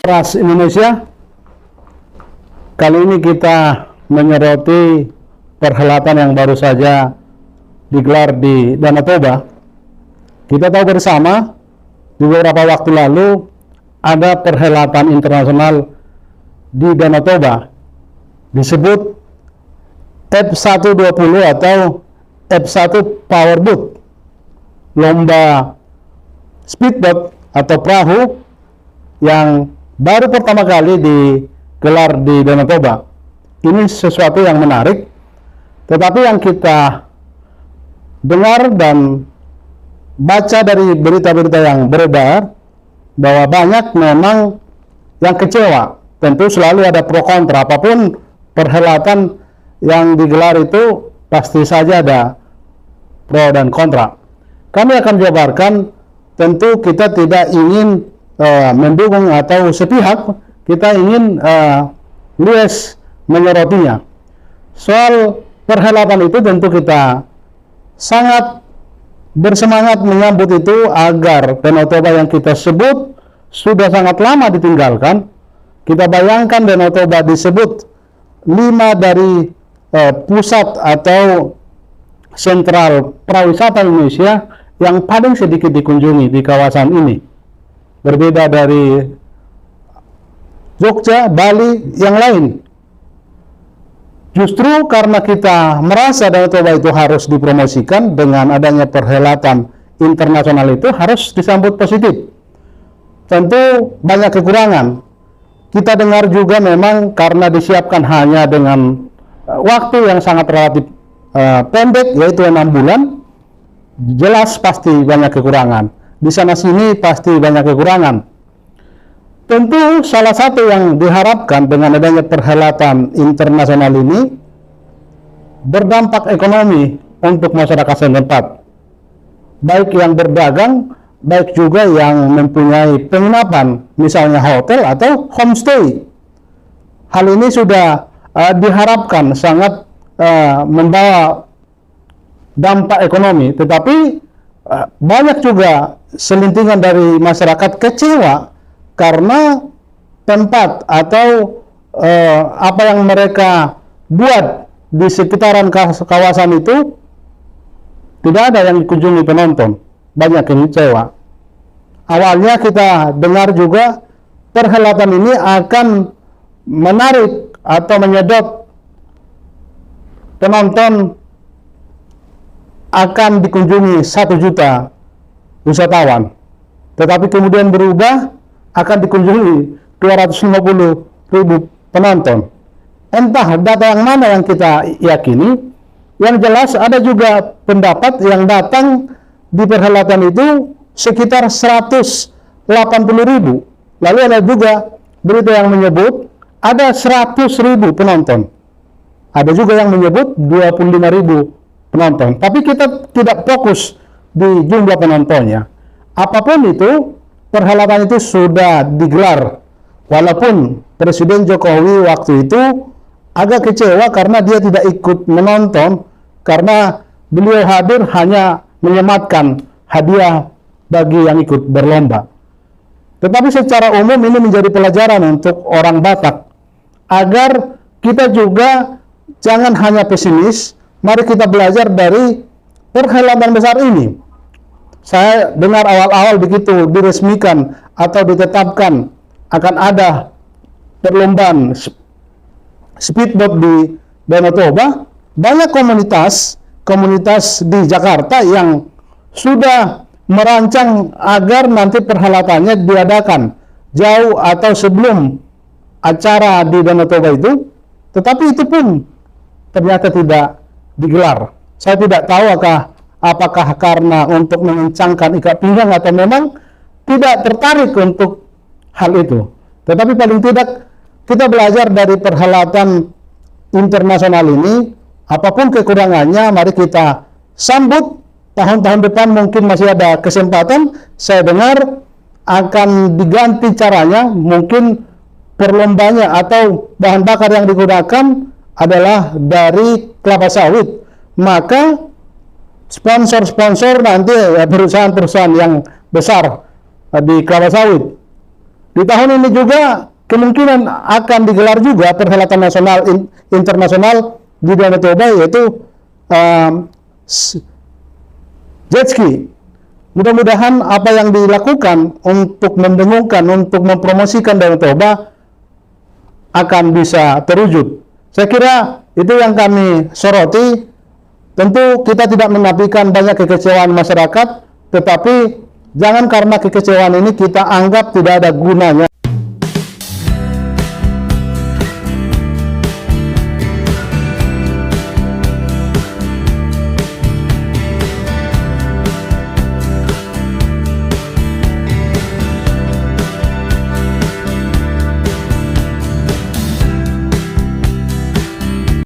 Ras Indonesia. Kali ini kita menyoroti perhelatan yang baru saja digelar di Danau Toba. Kita tahu bersama di beberapa waktu lalu ada perhelatan internasional di Danau Toba disebut F120 atau F1 Powerboat, lomba speedboat atau perahu yang baru pertama kali digelar di Danau Toba. Ini sesuatu yang menarik, tetapi yang kita dengar dan baca dari berita-berita yang beredar bahwa banyak memang yang kecewa. Tentu selalu ada pro kontra, apapun perhelatan yang digelar itu pasti saja ada pro dan kontra. Kami akan jabarkan, tentu kita tidak ingin mendukung atau sepihak, kita ingin luas menyorotinya. Soal perhelatan itu tentu kita sangat bersemangat menyambut itu agar Danau Toba yang kita sebut sudah sangat lama ditinggalkan. Kita bayangkan Danau Toba disebut 5 dari pusat atau sentral pariwisata Indonesia yang paling sedikit dikunjungi di kawasan ini. Berbeda dari Jogja, Bali, yang lain. Justru karena kita merasa Danau Toba itu harus dipromosikan, dengan adanya perhelatan internasional itu harus disambut positif. Tentu banyak kekurangan. Kita dengar juga memang karena disiapkan hanya dengan waktu yang sangat relatif pendek, yaitu 6 bulan, jelas pasti banyak kekurangan. Di sana sini pasti banyak kekurangan. Tentu salah satu yang diharapkan dengan adanya perhelatan internasional ini berdampak ekonomi untuk masyarakat setempat, baik yang berdagang, baik juga yang mempunyai penginapan, misalnya hotel atau homestay. Hal ini sudah diharapkan sangat membawa dampak ekonomi, tetapi banyak juga selintingan dari masyarakat kecewa karena tempat atau apa yang mereka buat di sekitaran kawasan itu tidak ada yang dikunjungi penonton. Banyak yang kecewa. Awalnya kita dengar juga perhelatan ini akan menarik atau menyedot penonton, akan dikunjungi 1 juta wisatawan, tetapi kemudian berubah akan dikunjungi 250.000 penonton. Entah data yang mana yang kita yakini. Yang jelas ada juga pendapat yang datang di perhelatan itu sekitar 180.000. Lalu ada juga berita yang menyebut ada 100.000 penonton. Ada juga yang menyebut 25.000 penonton. Tapi kita tidak fokus di jumlah penontonnya. Apapun itu, perhelatan itu sudah digelar. Walaupun Presiden Jokowi waktu itu agak kecewa karena dia tidak ikut menonton, karena beliau hadir hanya menyematkan hadiah bagi yang ikut berlomba. Tetapi secara umum ini menjadi pelajaran untuk orang Batak, agar kita juga jangan hanya pesimis. Mari kita belajar dari perhelatan besar ini. Saya dengar awal-awal begitu diresmikan atau ditetapkan akan ada perlombaan speedboat di Danau Toba, banyak komunitas di Jakarta yang sudah merancang agar nanti perhelatannya diadakan jauh atau sebelum acara di Danau Toba itu, tetapi itu pun ternyata tidak digelar. Saya tidak tahu apakah karena untuk mengencangkan ikat pinggang atau memang tidak tertarik untuk hal itu. Tetapi paling tidak kita belajar dari perhelatan internasional ini. Apapun kekurangannya, mari kita sambut. Tahun-tahun depan mungkin masih ada kesempatan. Saya dengar akan diganti caranya, mungkin perlombanya atau bahan bakar yang digunakan adalah dari kelapa sawit. Maka sponsor-sponsor nanti perusahaan-perusahaan yang besar di kelapa sawit Di tahun ini juga kemungkinan akan digelar juga perhelatan nasional internasional di Danau Toba, yaitu jet ski. Mudah-mudahan apa yang dilakukan untuk mendengungkan, untuk mempromosikan Danau Toba akan bisa terwujud. Saya kira itu yang kami soroti. Tentu kita tidak menafikan banyak kekecewaan masyarakat, tetapi jangan karena kekecewaan ini kita anggap tidak ada gunanya.